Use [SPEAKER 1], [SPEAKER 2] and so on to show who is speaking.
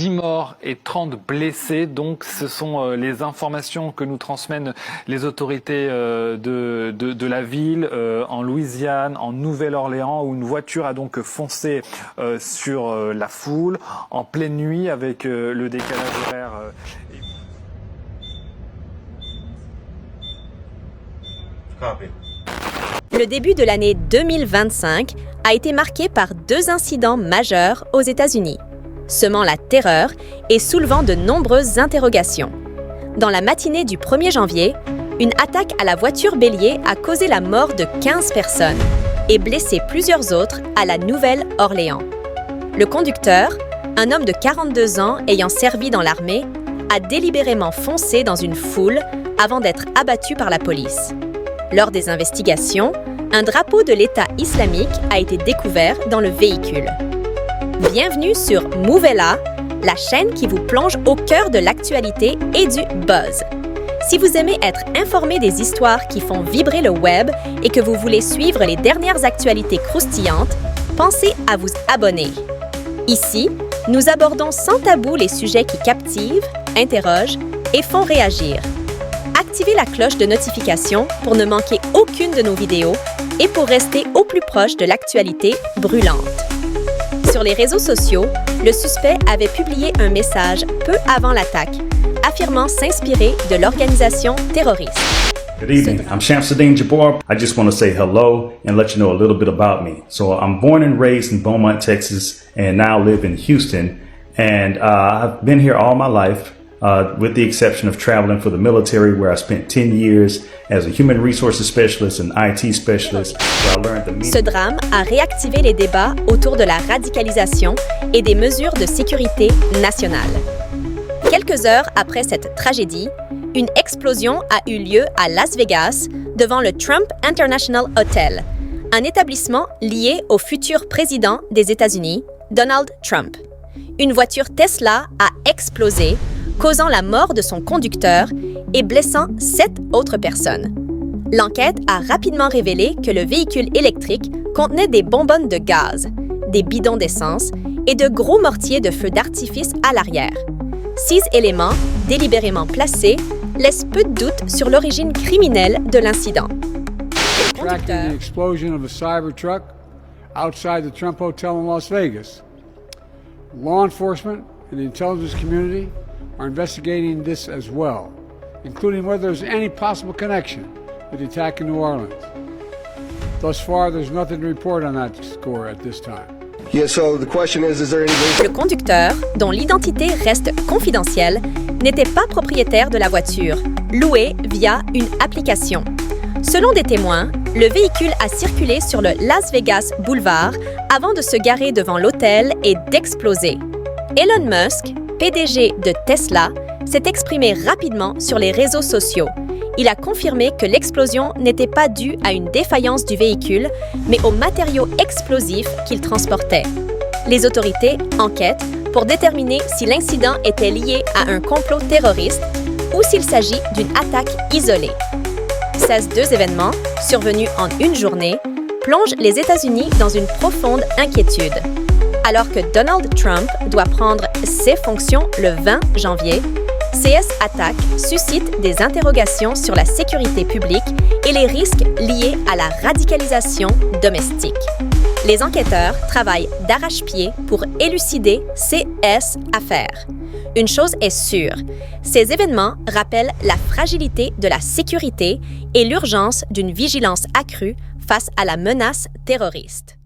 [SPEAKER 1] 10 morts et 30 blessés, donc ce sont les informations que nous transmettent les autorités de la ville en Louisiane, en Nouvelle-Orléans, où une voiture a donc foncé sur la foule en pleine nuit avec le décalage horaire.
[SPEAKER 2] Le début de l'année 2025 a été marqué par 2 incidents majeurs aux États-Unis, semant la terreur et soulevant de nombreuses interrogations. Dans la matinée du 1er janvier, une attaque à la voiture bélier a causé la mort de 15 personnes et blessé plusieurs autres à la Nouvelle-Orléans. Le conducteur, un homme de 42 ans ayant servi dans l'armée, a délibérément foncé dans une foule avant d'être abattu par la police. Lors des investigations, un drapeau de l'État islamique a été découvert dans le véhicule. Bienvenue sur Movella, la chaîne qui vous plonge au cœur de l'actualité et du buzz. Si vous aimez être informé des histoires qui font vibrer le web et que vous voulez suivre les dernières actualités croustillantes, pensez à vous abonner. Ici, nous abordons sans tabou les sujets qui captivent, interrogent et font réagir. Activez la cloche de notification pour ne manquer aucune de nos vidéos et pour rester au plus proche de l'actualité brûlante. Sur les réseaux sociaux, le suspect avait publié un message peu avant l'attaque, affirmant s'inspirer de l'organisation terroriste.
[SPEAKER 3] Good evening. I'm Shamsuddin Jabbar. I just want to say hello and let you know a little bit about me. So I'm born and raised in Beaumont, Texas, and now live in Houston. And I've been here all my life, with the exception of traveling for the military, where I spent 10 years as a human resources specialist and IT specialist, where I learned the
[SPEAKER 2] Ce drame a réactivé les débats autour de la radicalisation et des mesures de sécurité nationale. Quelques heures après cette tragédie, une explosion a eu lieu à Las Vegas devant le Trump International Hotel, un établissement lié au futur président des États-Unis, Donald Trump. Une voiture Tesla a explosé, causant la mort de son conducteur et blessant 7 autres personnes. L'enquête a rapidement révélé que le véhicule électrique contenait des bonbonnes de gaz, des bidons d'essence et de gros mortiers de feu d'artifice à l'arrière. 6 éléments, délibérément placés, laissent peu de doute sur l'origine criminelle de l'incident. Le conducteur,
[SPEAKER 4] The explosion of a Cybertruck outside the Trump Hotel in Las Vegas. Law enforcement and the intelligence community are investigating this as well, including whether there's any possible connection with the attack in New Orleans. Thus far, there's nothing to report on that score at this time.
[SPEAKER 5] Yeah, so the question is there any...
[SPEAKER 2] Le conducteur, dont l'identité reste confidentielle, n'était pas propriétaire de la voiture, louée via une application. Selon des témoins, le véhicule a circulé sur le Las Vegas Boulevard avant de se garer devant l'hôtel et d'exploser. Elon Musk, PDG de Tesla, s'est exprimé rapidement sur les réseaux sociaux. Il a confirmé que l'explosion n'était pas due à une défaillance du véhicule, mais aux matériaux explosifs qu'il transportait. Les autorités enquêtent pour déterminer si l'incident était lié à un complot terroriste ou s'il s'agit d'une attaque isolée. Ces 2 événements, survenus en une journée, plongent les États-Unis dans une profonde inquiétude. Alors que Donald Trump doit prendre ses fonctions le 20 janvier, CS Attack suscite des interrogations sur la sécurité publique et les risques liés à la radicalisation domestique. Les enquêteurs travaillent d'arrache-pied pour élucider CS affaires. Une chose est sûre, ces événements rappellent la fragilité de la sécurité et l'urgence d'une vigilance accrue face à la menace terroriste.